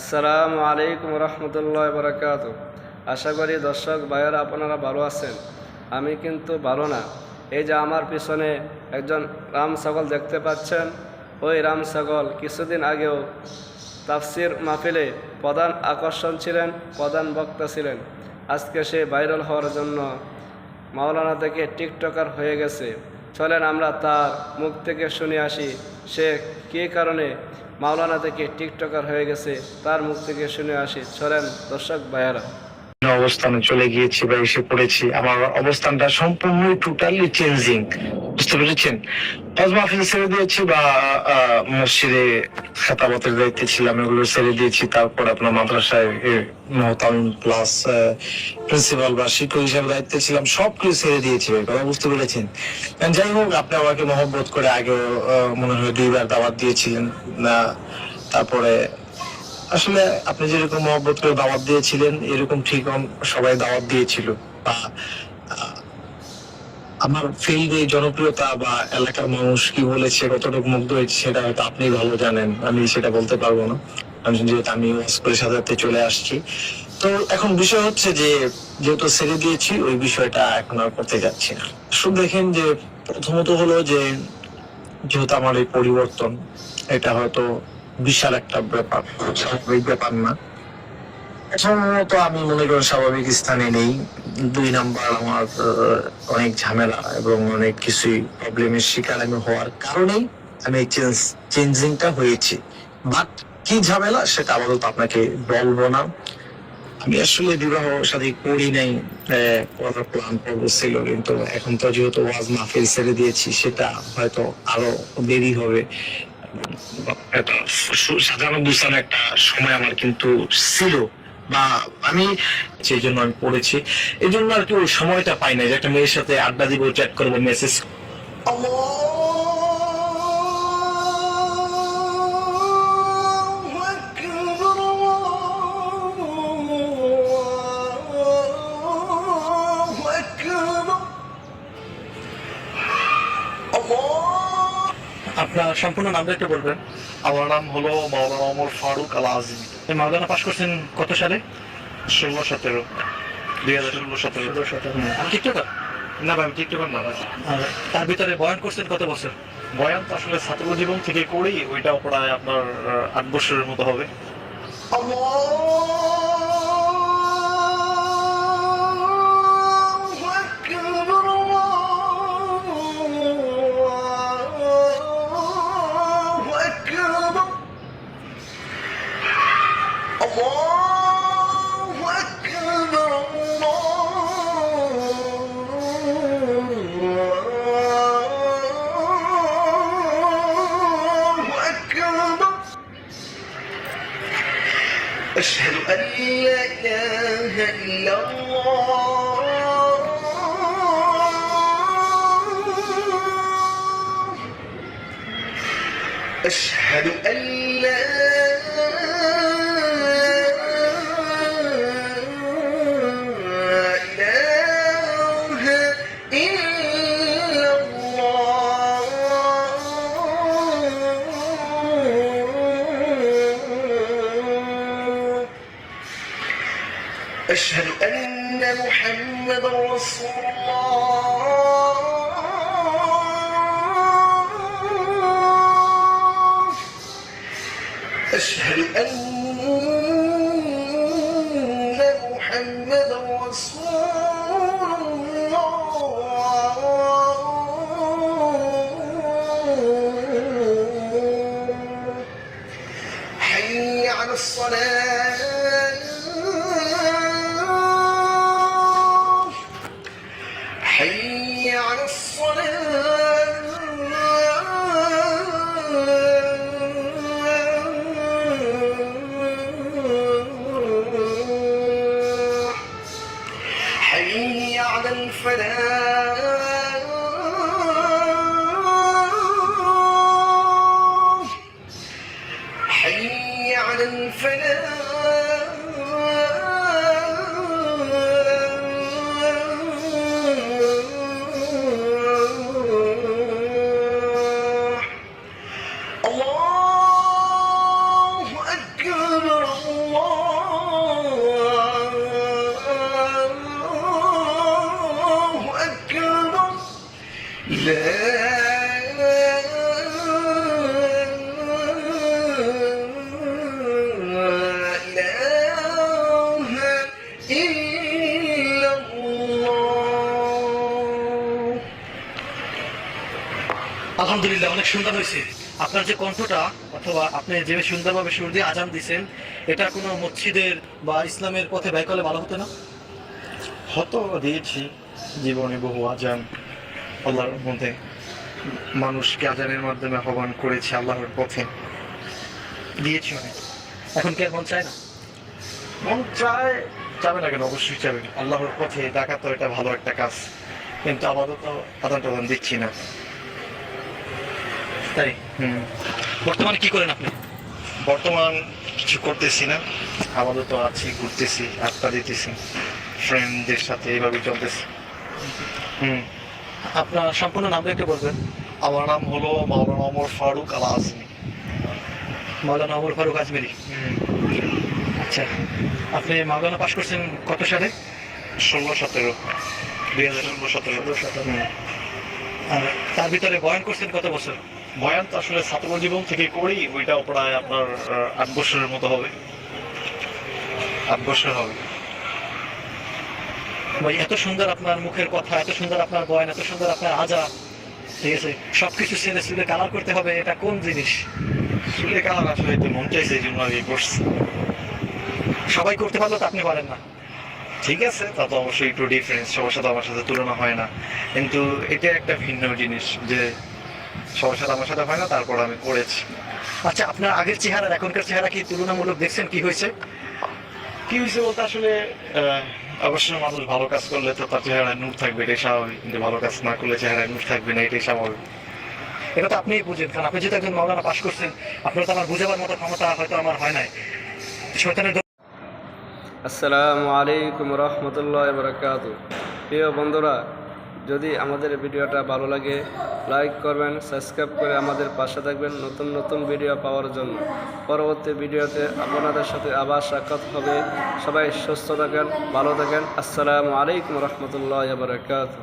আসসালামু আলাইকুম রহমতুল্লাহ বরকাত। আশা করি দর্শক ভাইয়েরা আপনারা ভালো আছেন। আমি কিন্তু ভালো না। এই যে আমার পিছনে একজন রাম ছাগল দেখতে পাচ্ছেন, ওই রাম ছাগল কিছুদিন আগেও তাফসির মাহফিলে প্রধান আকর্ষণ ছিলেন, প্রধান বক্তা ছিলেন। আজকে সে ভাইরাল হওয়ার জন্য মাওলানা থেকে টিকটকার হয়ে গেছে। চলেন আমরা তার মুখ থেকে শুনে আসি সে কী কারণে মাওলানা থেকে টিকটকার হয়ে গেছে, তার মুখ থেকে শুনে আসি। চলেন দর্শক ভাইয়ারা। অবস্থানে চলে গিয়েছি বা এসে পড়েছি, আমার অবস্থানটা সম্পূর্ণ টোটালি চেঞ্জিং, বুঝতে পেরেছেন? হজ মাহফিল ছেড়ে দিয়েছি বা মসজিদে খেতাবতের দায়িত্বে ছিলাম, এগুলো ছেড়ে দিয়েছি। তারপর আপনার মাদ্রাসায় মহতামিম প্লাস প্রিন্সিপাল বা শিক্ষক হিসেবে দায়িত্বে ছিলাম, সবকিছু ছেড়ে দিয়েছি। কথা বুঝতে পেরেছেন? যাই হোক, আপনি আমাকে মহব্বত করে আগেও মনে হয় 2বার দাওয়াত দিয়েছিলেন না। তারপরে আসলে আপনি যেরকম মহব্বত করে দাওয়াত দিয়েছিলেন, এরকম ঠিক সবাই দাওয়াত দিয়েছিল। বা আমার ফিল্ডে জনপ্রিয়তা বা এলাকার মানুষ কি বলেছে, কতটুকু মুগ্ধ হয়েছে, সেটা হয়তো আপনি ভালো জানেন, আমি সেটা বলতে পারবো না। যেহেতু আমি সাজাতে চলে আসছি, তো এখন বিষয় হচ্ছে যে যেহেতু ছেড়ে দিয়েছি, ওই বিষয়টা এখন আর করতে যাচ্ছি না। শুধু দেখেন যে প্রথমত হলো যে যেহেতু আমার এই পরিবর্তন, এটা হয়তো বিশাল একটা ব্যাপার, স্বাভাবিক ব্যাপার না। প্রথমত আমি মনে করি স্বাভাবিক স্থানে নেই। 2 নাম্বার, আমার অনেক ঝামেলা এবং অনেক কিছুই প্রবলেমের শিকার আমি হওয়ার কারণেই আমি এই চেঞ্জিংটা হয়েছি। বাট কি ঝামেলা সেটা আপাতত আপনাকে বলবো না। আমি আসলে বিবাহ শাদী করি নাই, করার প্ল্যান ছিল, কিন্তু এখন তো যেহেতু ওয়াজ মাহফিল ছেড়ে দিয়েছি, সেটা হয়তো আরো দেরি হবে। একটা সাজানো গুছানো একটা সময় আমার কিন্তু ছিল, বা আমি সেই জন্য আমি পড়েছি। এই জন্য আর কি ওই সময়টা পাই না যে একটা মেয়ের সাথে আড্ডা দিব, চ্যাট করবো, মেসেজ। আপনার সম্পূর্ণ নামটা একটু বলবেন? আমার নাম হলো মাওলানা ওমর ফারুক আল আজমি। মাওলানা পাশ করছেন কত সালে? 16-17, 2016-17। টিকটকার? না ভাই, আমি টিকটকার না ভাই। তার ভিতরে বয়ান করছেন কত বছর? বয়ান তো আসলে ছাত্র জীবন থেকে করি, ওইটাও প্রায় আপনার 8 বছরের মতো হবে। أشهد أن لا إله إلا الله أشهد أن لا إله إلا الله أشهد أن محمدا رسول الله أشهد أن محمدا رسول الله حي على الصلاة حي على الصلاة حي على الفلاح حي على الفلاح আলহামদুলিল্লাহ, অনেক সুন্দর হয়েছে। আপনার যে কণ্ঠটা অথবা আপনি যে সুন্দরভাবে সুর দিয়ে আজান দিচ্ছেন, এটা কোনো মসজিদের বা ইসলামের পথে ব্যয় করলে ভালো হতো না? হয়তো দিয়েছি জীবনে বহু আজান, আল্লাহর মধ্যে মানুষকে আজানের মাধ্যমে আহ্বান করেছি আল্লাহর পথে, দিয়েছি অনেক। এখন কি আর মন চায় না? মন চায়, যাবে না কেন, অবশ্যই যাবে। আল্লাহর পথে ডাকা তো এটা ভালো একটা কাজ, কিন্তু আপাতত আদান টাদান দিচ্ছি না। তাই বর্তমানে কি করেন আপনি? বর্তমান কিছু করতেছি না, আপাতত আছি, ঘুরতেছি, আড্ডা দিতেছি ফ্রেন্ডদের সাথে, এইভাবে চলতেছি। আপনার সম্পূর্ণ নামটা একটু বলবেন। আমার নাম হলো মাওলানা ওমর ফারুক আল আজমি। মাওলানা ওমর ফারুক আজমেরি। আচ্ছা, আপনি মাওলানা পাশ করছেন কত সালে? 16-17, 2016-17। আর তার ভিতরে বয়ান করছেন কত বছর? বয়ান তো আসলে ছাত্র জীবন থেকে করি, ওইটাও প্রায় আপনার 8 বছরের মতো হবে, 8 বছর হবে। ভাই, এত সুন্দর আপনার মুখের কথা, এত সুন্দর আপনার বয়ান, এত সুন্দর আপনার আজান, ঠিক আছে, সবকিছু ছেড়ে চুলে কালার করতে হবে, এটা কোন জিনিস? চুলে কালার আসলে একটু মন চাইছে, এই জন্য আমি করছি। সবাই করতে পারলো তো আপনি পারেন না? ঠিক আছে, তা তো অবশ্যই একটু ডিফারেন্স, সবার সাথে আমার সাথে তুলনা হয় না, কিন্তু এটা একটা ভিন্ন জিনিস যে সবার সাথে আমার সাথে হয় না, তারপর আমি করেছি। আচ্ছা, আপনার আগের চেহারা এখনকার চেহারা কি তুলনামূলক দেখছেন? কি হয়েছে? কি হয়েছে বলতে আসলে অবশ্যই মানুষ ভালো কাজ করলে তো তার চেহারায় নূর থাকবে, এটাই স্বাভাবিক, কিন্তু ভালো কাজ না করলে চেহারায় নূর থাকবে না, এটাই স্বাভাবিক। এটা তো আপনিই বুঝেন, কারণ আপনি যেহেতু একজন মাওলানা পাশ করছেন, আপনার তো আমার বুঝাবার মতো ক্ষমতা হয়তো আমার হয় নাই। শয়তানের আসসালামু আলাইকুম রহমতুল্লাহ বারাকাতু। প্রিয় বন্ধুরা, যদি আমাদের ভিডিওটা ভালো লাগে লাইক করবেন, সাবস্ক্রাইব করে আমাদের পাশে থাকবেন নতুন নতুন ভিডিও পাওয়ার জন্য। পরবর্তী ভিডিওতে আপনাদের সাথে আবার সাক্ষাৎ হবে। সবাই সুস্থ থাকেন, ভালো থাকেন। আসসালামু আলাইকুম রহমতুল্লাহ বারাকাতু।